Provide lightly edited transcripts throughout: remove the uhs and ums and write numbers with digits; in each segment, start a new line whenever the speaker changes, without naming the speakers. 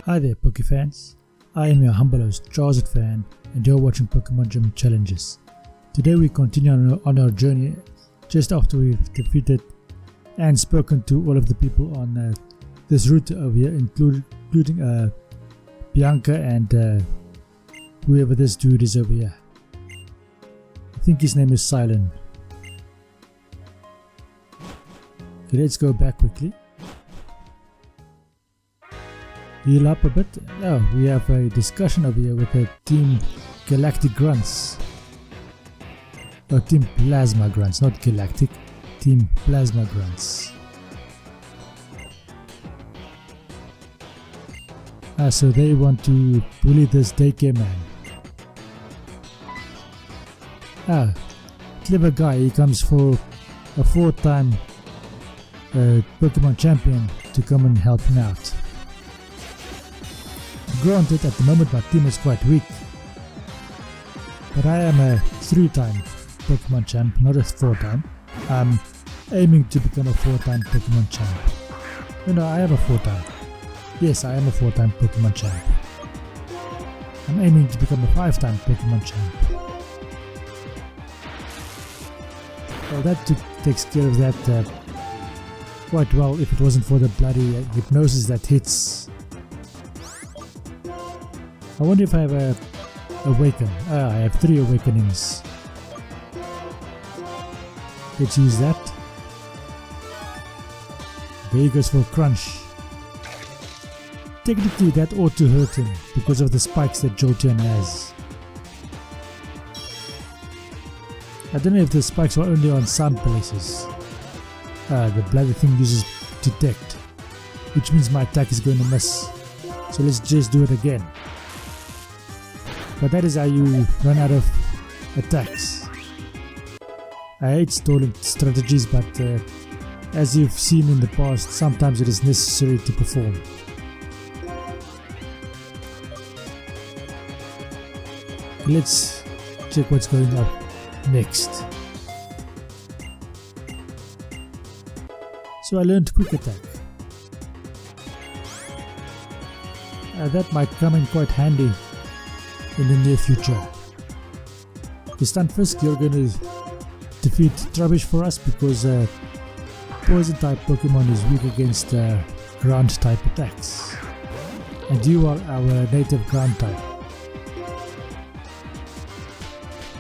Hi there Poke fans, I am your humble host Charles Fan and you're watching Pokemon Gym Challenges. Today we continue on our journey just after we've defeated and spoken to all of the people on this route over here, including Bianca and whoever this dude is over here. I think his name is Silent. Okay, let's go back quickly. Heal up a bit. Oh, we have a discussion over here with the Team Galactic Grunts. Or Team Plasma Grunts, not Galactic. Team Plasma Grunts. So they want to bully this daycare man. Clever guy, he comes for a 4-time Pokemon champion to come and help him out. Granted, at the moment my team is quite weak, but I am a 3-time Pokemon champ, not a 4-time. I'm aiming to become a 4-time Pokemon champ. No, I am a 4-time. Yes, I am a 4-time Pokemon champ. I'm aiming to become a 5-time Pokemon champ. Well, that takes care of that quite well if it wasn't for the bloody hypnosis that hits. I wonder if I have a awaken. I have 3 awakenings. Let's use that. There he goes for Crunch. Technically that ought to hurt him because of the spikes that Jolteon has. I don't know if the spikes are only on some places. The bloody thing uses Detect, which means my attack is going to miss. So let's just do it again. But that is how you run out of attacks. I hate stalling strategies, but as you've seen in the past, sometimes it is necessary to perform. Let's check what's going up next. So I learned Quick Attack. That might come in quite handy in the near future. The Stunfisk, you're going to defeat Trubbish for us because Poison type Pokemon is weak against ground type attacks. And you are our native ground type.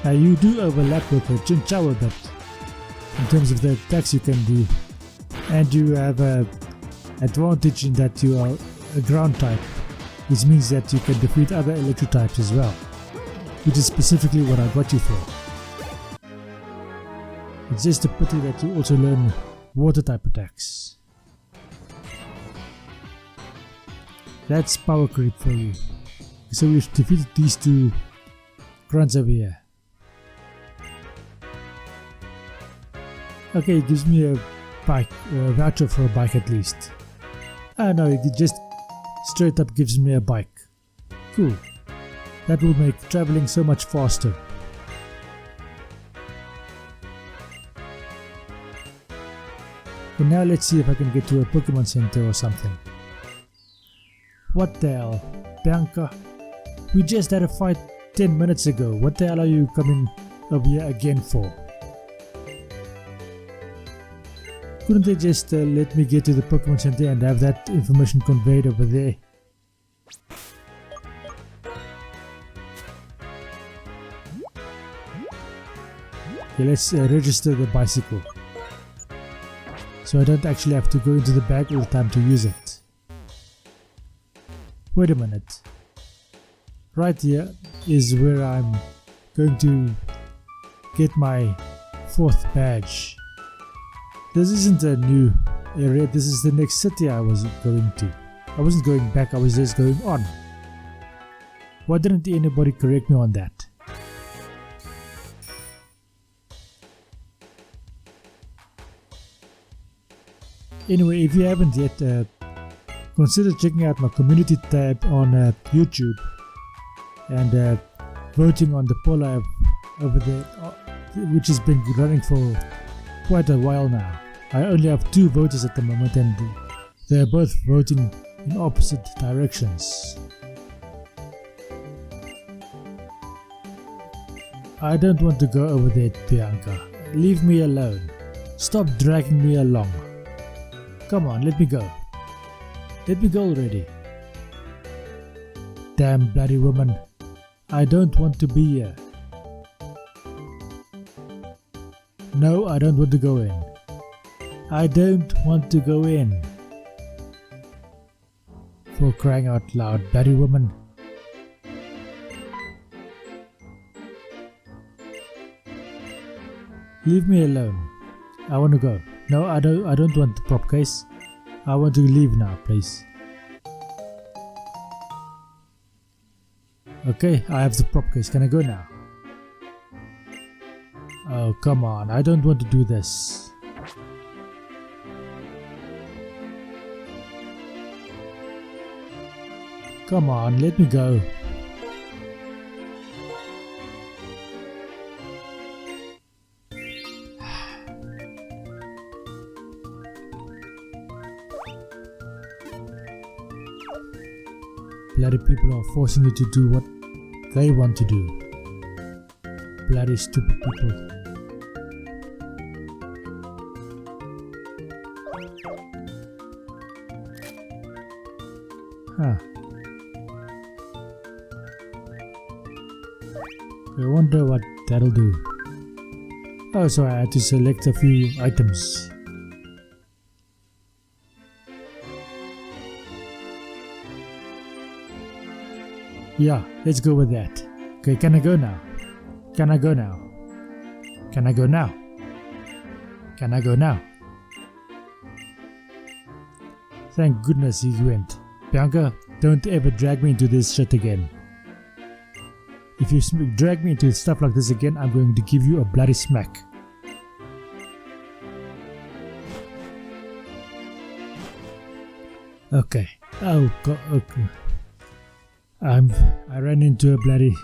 Now you do overlap with the Chinchou, but in terms of the attacks you can do, and you have an advantage in that you are a ground type, which means that you can defeat other electric types as well, which is specifically what I got you for. It's just a pity that you also learn water type attacks. That's power creep for you. So we've defeated these 2 grunts over here. Okay, it gives me a bike, a voucher for a bike at least. No, it just straight up gives me a bike. Cool. That will make traveling so much faster. But now let's see if I can get to a Pokemon Center or something. What the hell? Bianca? We just had a fight 10 minutes ago. What the hell are you coming over here again for? Couldn't they just let me get to the Pokemon Center and have that information conveyed over there? Okay, let's register the bicycle, so I don't actually have to go into the bag all the time to use it. Wait a minute. Right here is where I'm going to get my 4th badge. This isn't a new area, this is the next city I was going to. I wasn't going back, I was just going on. Why didn't anybody correct me on that? Anyway, if you haven't yet, consider checking out my community tab on YouTube and voting on the poll I have over there, which has been running for quite a while now. I only have 2 voters at the moment and they're both voting in opposite directions. I don't want to go over there, Bianca. Leave me alone. Stop dragging me along. Come on, let me go. Let me go already. Damn bloody woman. I don't want to be here. No, I don't want to go in. I don't want to go in. For crying out loud, bloody woman. Leave me alone. I want to go. No, I don't want the prop case. I want to leave now, please. Okay, I have the prop case. Can I go now? Oh, come on. I don't want to do this. Come on, let me go. Bloody people are forcing you to do what they want to do. Bloody stupid people. Huh. I wonder what that'll do. Oh, so I had to select a few items. Yeah, let's go with that. Okay, can I go now? Can I go now? Can I go now? Can I go now? Thank goodness he went. Bianca, don't ever drag me into this shit again. If you drag me into stuff like this again, I'm going to give you a bloody smack. Okay. Oh god. Okay. I ran into a bloody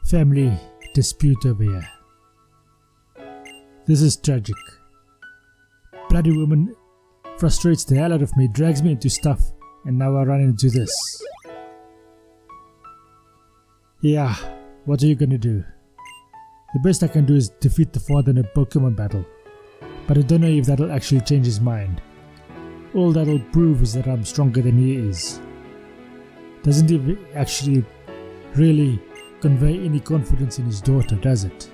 family dispute over here. This is tragic. Bloody woman frustrates the hell out of me, drags me into stuff, and now I run into this. Yeah, what are you gonna do? The best I can do is defeat the father in a Pokemon battle, but I don't know if that'll actually change his mind. All that'll prove is that I'm stronger than he is. Doesn't it actually really convey any confidence in his daughter, does it?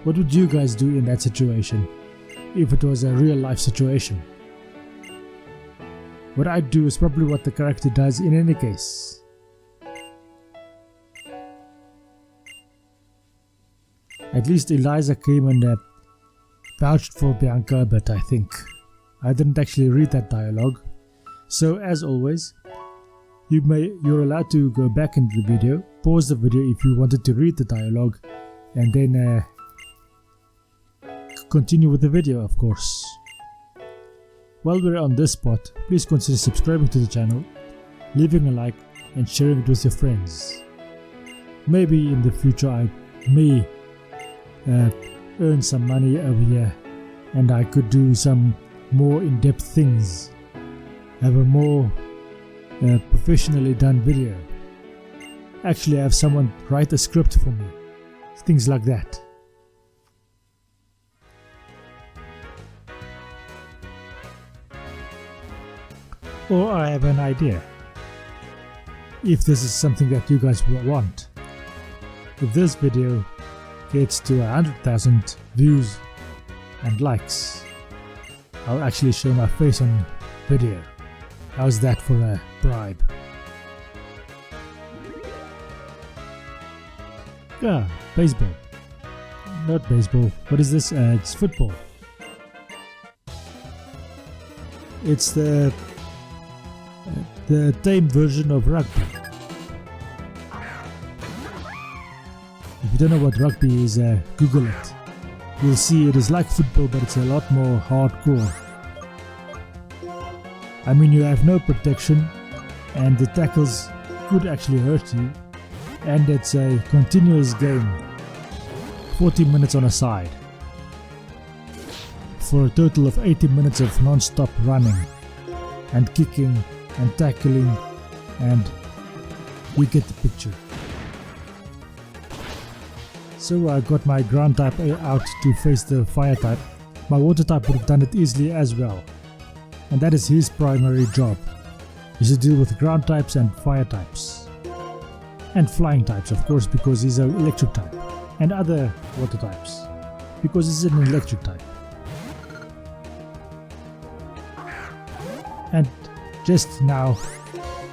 What would you guys do in that situation, if it was a real life situation? What I'd do is probably what the character does in any case. At least Eliza came and vouched for Bianca a bit, I think. I didn't actually read that dialogue. So as always, you're allowed to go back into the video, pause the video if you wanted to read the dialogue, and then continue with the video, of course. While we're on this spot, please consider subscribing to the channel, leaving a like, and sharing it with your friends. Maybe in the future I may earn some money over here, and I could do some more in-depth things, have a more professionally done video. Actually, have someone write a script for me, things like that. Or I have an idea. If this is something that you guys want, if this video gets to 100,000 views and likes, I'll actually show my face on video. How's that for a bribe? Ah, baseball. Not baseball. What is this? It's football. It's the tame version of rugby. If you don't know what rugby is, Google it. You'll see it is like football, but it's a lot more hardcore. I mean, you have no protection, and the tackles could actually hurt you, and it's a continuous game, 40 minutes on a side, for a total of 80 minutes of non-stop running. and kicking and tackling, and you get the picture. So I got my ground type out to face the fire type. My water type would have done it easily as well, and that is his primary job, is to deal with ground types and fire types, and flying types of course, because he's an electric type, and other water types because he's an electric type, and just now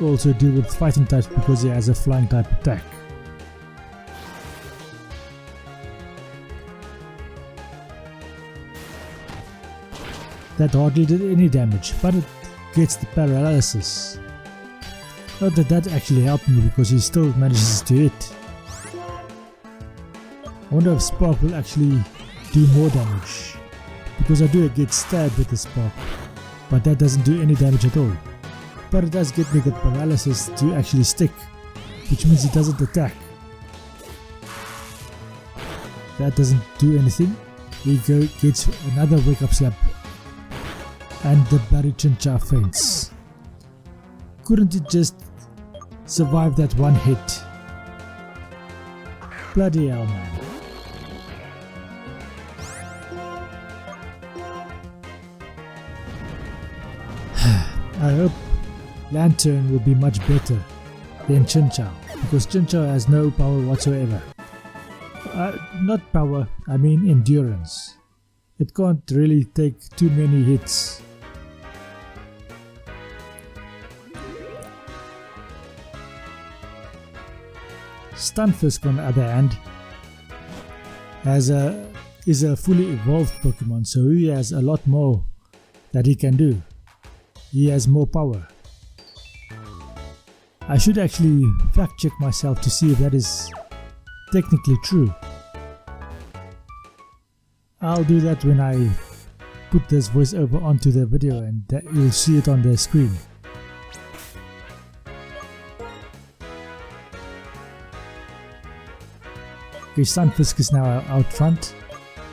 also deal with fighting types because he has a flying type attack. That hardly did any damage, but it gets the paralysis. Not that that actually helped me, because he still manages to hit. I wonder if Spark will actually do more damage, because I do get stabbed with the Spark, but that doesn't do any damage at all. But it does get me the paralysis to actually stick, which means he doesn't attack. That doesn't do anything. He gets another wake up slap, and the Barichincha faints. Couldn't it just survive that one hit? Bloody hell, man. I hope Lantern will be much better than Chinchou, because Chinchou has no power whatsoever. Not power, I mean endurance. It can't really take too many hits. Stunfisk, on the other hand, is a fully evolved Pokemon, so he has a lot more that he can do. He has more power. I should actually fact check myself to see if that is technically true. I'll do that when I put this voiceover onto the video, and you'll see it on the screen. Okay, Stunfisk is now out front,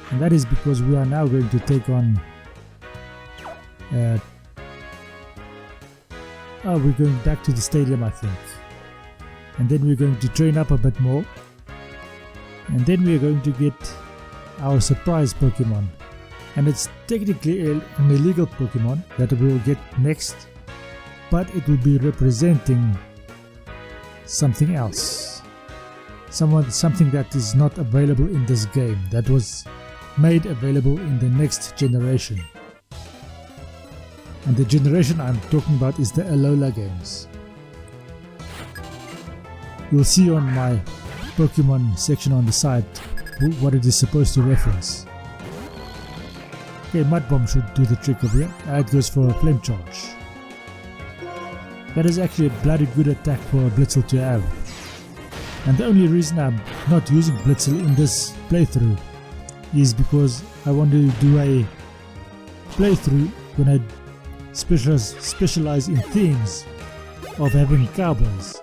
and that is because we are now going to take on we're going back to the stadium, I think, and then we're going to train up a bit more, and then we're going to get our surprise Pokemon, and it's technically an illegal Pokemon that we will get next, but it will be representing something else. Something that is not available in this game, that was made available in the next generation. And the generation I'm talking about is the Alola games. You'll see on my Pokemon section on the side what it is supposed to reference. Okay, Mud Bomb should do the trick over here. It goes for a Flame Charge. That is actually a bloody good attack for a Blitzel to have. And the only reason I'm not using Blitzel in this playthrough is because I want to do a playthrough when I specialize in themes of having cowboys,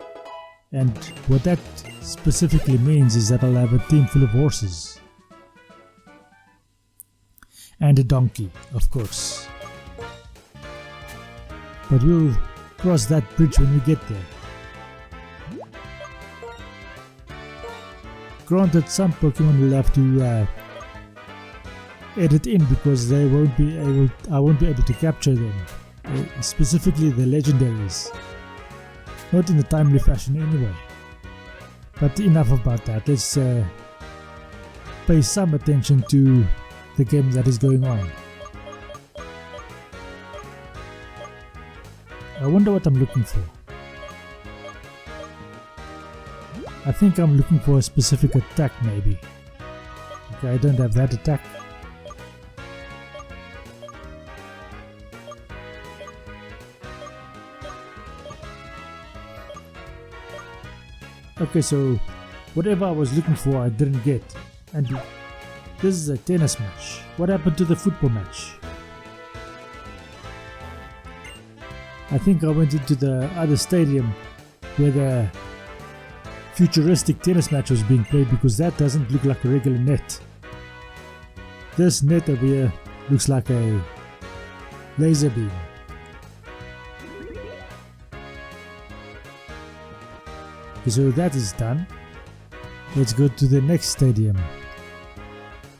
and what that specifically means is that I'll have a team full of horses and a donkey, of course, but we'll cross that bridge when we get there. Granted, some Pokemon will have to edit in because I won't be able to capture them, specifically the legendaries, not in a timely fashion anyway. But enough about that, let's pay some attention to the game that is going on. I wonder what I'm looking for. I think I'm looking for a specific attack, maybe. Okay, I don't have that attack. Okay, so whatever I was looking for I didn't get, and this is a tennis match. What happened to the football match? I think I went into the other stadium where the futuristic tennis match was being played, because that doesn't look like a regular net. This net over here looks like a laser beam. Okay, so that is done. Let's go to the next stadium.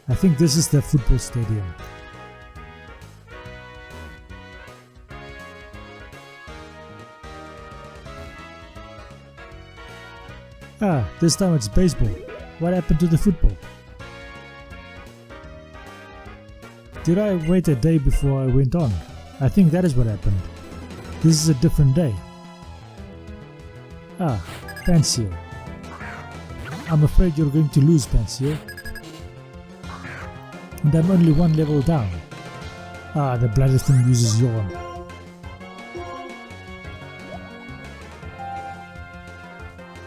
I think this is the football stadium. Ah, this time it's baseball. What happened to the football? Did I wait a day before I went on? I think that is what happened. This is a different day. Ah, Pancio. I'm afraid you're going to lose, Pancio. And I'm only one level down. Ah, the bloody thing uses yawn.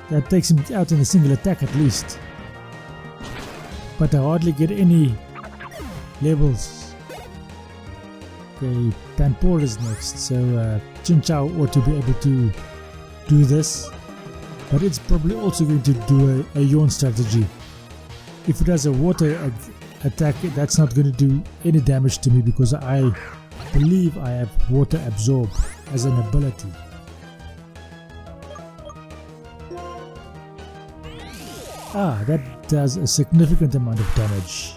That takes him out in a single attack at least. But I hardly get any levels. Okay, Panpour is next, so Chinchou ought to be able to do this. But it's probably also going to do a yawn strategy. If it has a water attack, that's not going to do any damage to me because I believe I have water absorb as an ability. Ah, that does a significant amount of damage.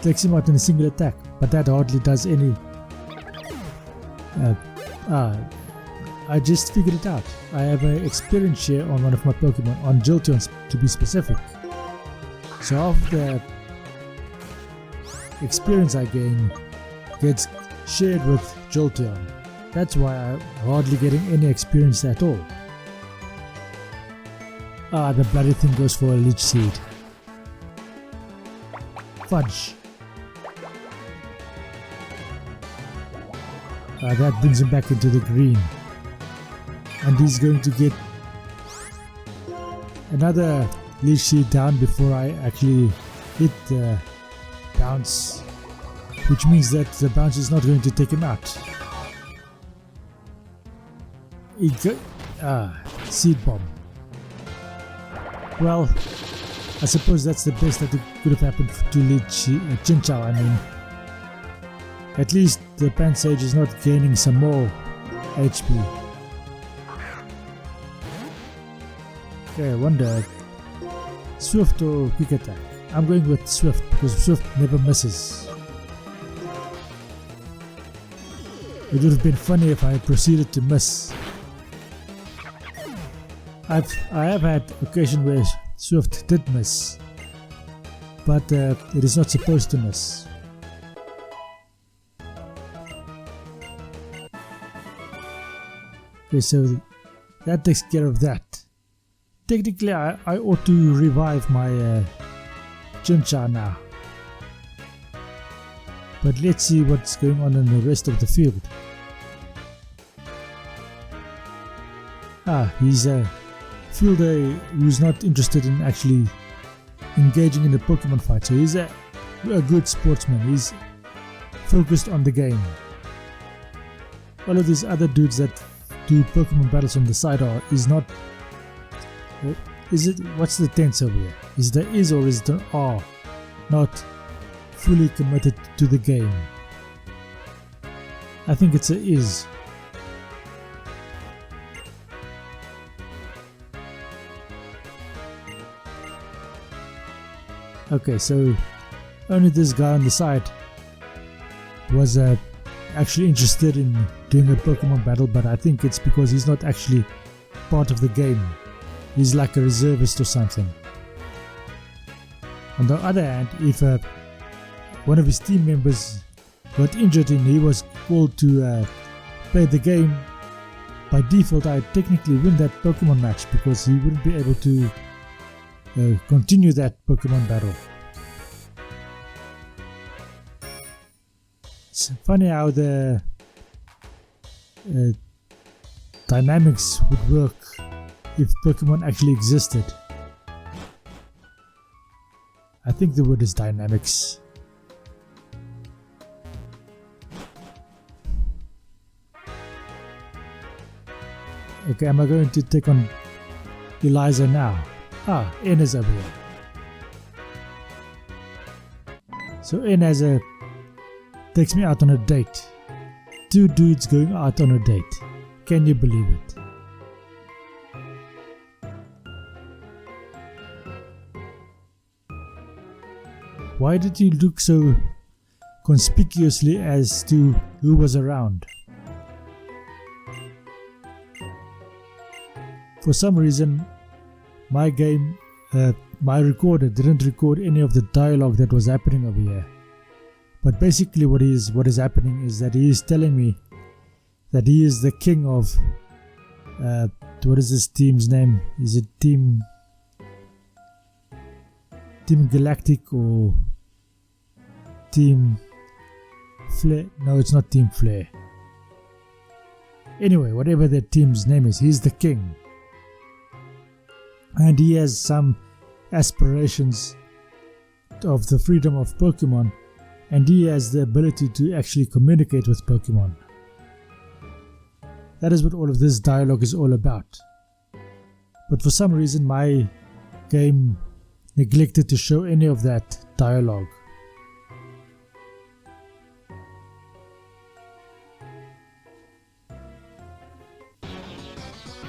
Takes him out in a single attack, but that hardly does any. I just figured it out. I have an experience share on one of my Pokemon, on Jolteon to be specific. So half the experience I gain gets shared with Jolteon. That's why I'm hardly getting any experience at all. Ah, the bloody thing goes for a Leech Seed. Fudge. That brings him back into the green. And he's going to get another Leech Seed down before I actually hit the bounce. Which means that the bounce is not going to take him out. Seed Bomb. Well, I suppose that's the best that could have happened to Chinchou. I mean, at least the Pansage is not gaining some more HP. Okay, I wonder, Swift or Quick Attack? I'm going with Swift because Swift never misses. It would have been funny if I proceeded to miss. I have had occasion where Swift did miss, but it is not supposed to miss. Okay, so that takes care of that. Technically, I ought to revive my Chinchou now. But let's see what's going on in the rest of the field. Ah, he's a fielder who's not interested in actually engaging in a Pokemon fight, so he's a good sportsman. He's focused on the game. All of these other dudes that do Pokemon battles on the side what's the tense over here? Is there is or is there are not fully committed to the game? I think it's a is. Okay, so only this guy on the side was actually interested in doing a Pokemon battle, but I think it's because he's not actually part of the game. He's like a reservist or something. On the other hand, if one of his team members got injured and he was called to play the game, by default I'd technically win that Pokemon match because he wouldn't be able to continue that Pokemon battle. It's funny how the dynamics would work if Pokemon actually existed. I think the word is dynamics. Okay, am I going to take on Eliza now? Ah, N is over here. So N takes me out on a date. Two dudes going out on a date. Can you believe it? Why did he look so conspicuously as to who was around? For some reason, my game, my recorder didn't record any of the dialogue that was happening over here. But basically what is happening is that he is telling me that he is the king of, what is this team's name? Is it Team Galactic or Team Flare? No, it's not Team Flare. Anyway, whatever that team's name is, he's the king. And he has some aspirations of the freedom of Pokemon, and he has the ability to actually communicate with Pokemon. That is what all of this dialogue is all about. But for some reason my game neglected to show any of that dialogue.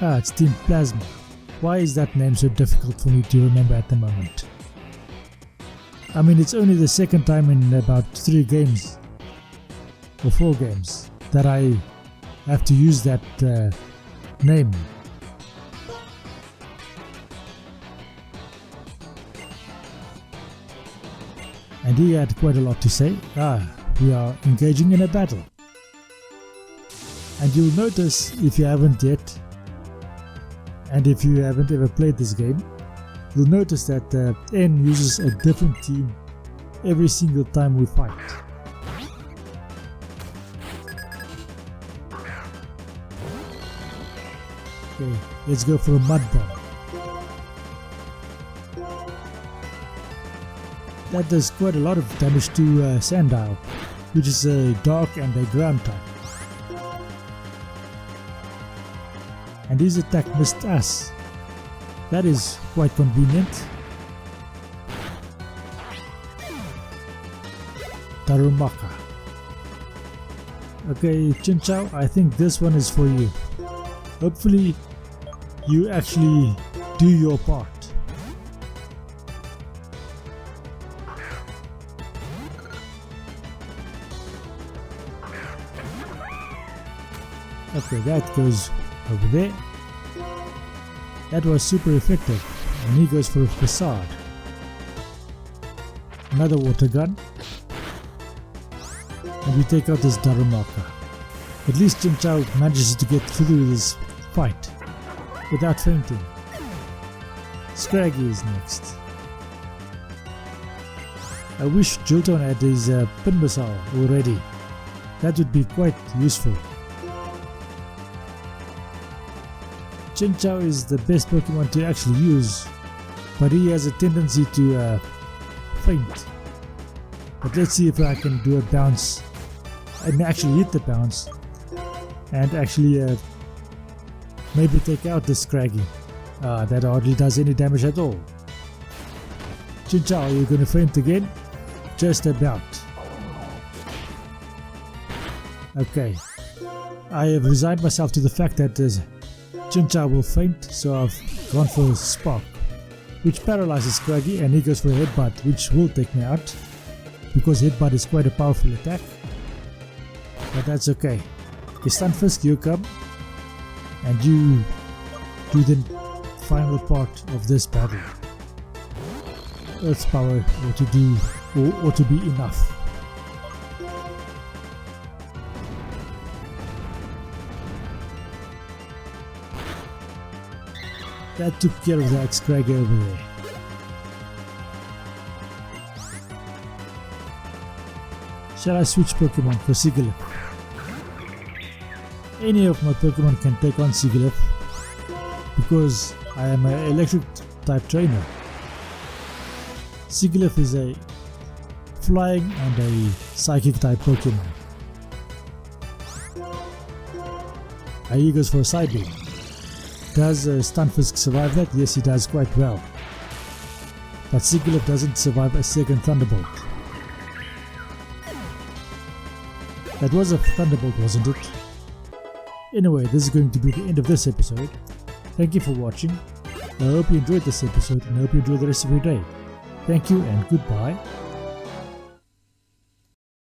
It's Team Plasma. Why is that name so difficult for me to remember at the moment? I mean, it's only the second time in about 3 games or 4 games that I have to use that name. And he had quite a lot to say. We are engaging in a battle. And you'll notice, if you haven't yet, and if you haven't ever played this game, you'll notice that N uses a different team every single time we fight. Okay, let's go for a mud bomb. That does quite a lot of damage to Sandile, which is a dark and a ground type. And his attack missed us. That is quite convenient. Darumaka. Okay, Chinchou, I think this one is for you. Hopefully you actually do your part. Okay, that goes over there. That was super effective, and he goes for a facade. Another water gun, and we take out this Darumaka. At least Chinchou manages to get through this fight without fainting. Scraggy is next. I wish Jilton had his pin missile already. That would be quite useful. Chinchou is the best Pokemon to actually use, but he has a tendency to faint. But let's see if I can do a bounce and actually hit the bounce and actually maybe take out the Scraggy. That hardly does any damage at all. Chinchou, are you going to faint again? Just about. Okay, I have resigned myself to the fact that Chinchou will faint, so I've gone for a Spark, which paralyzes Scraggy, and he goes for a Headbutt, which will take me out, because Headbutt is quite a powerful attack. But that's okay. Stunfisk, you come, and you do the final part of this battle. Earth Power ought to be enough. That took care of that Scraggy over there. Shall I switch Pokemon for Sigilyph? Any of my Pokemon can take on Sigilyph because I am an electric type trainer. Sigilyph is a flying and a psychic type Pokemon. He goes for a Psybeam. Does Stunfisk survive that? Yes, he does quite well. But Sigilyph doesn't survive a second Thunderbolt. That was a Thunderbolt, wasn't it? Anyway, this is going to be the end of this episode. Thank you for watching. I hope you enjoyed this episode and I hope you enjoy the rest of your day. Thank you and goodbye.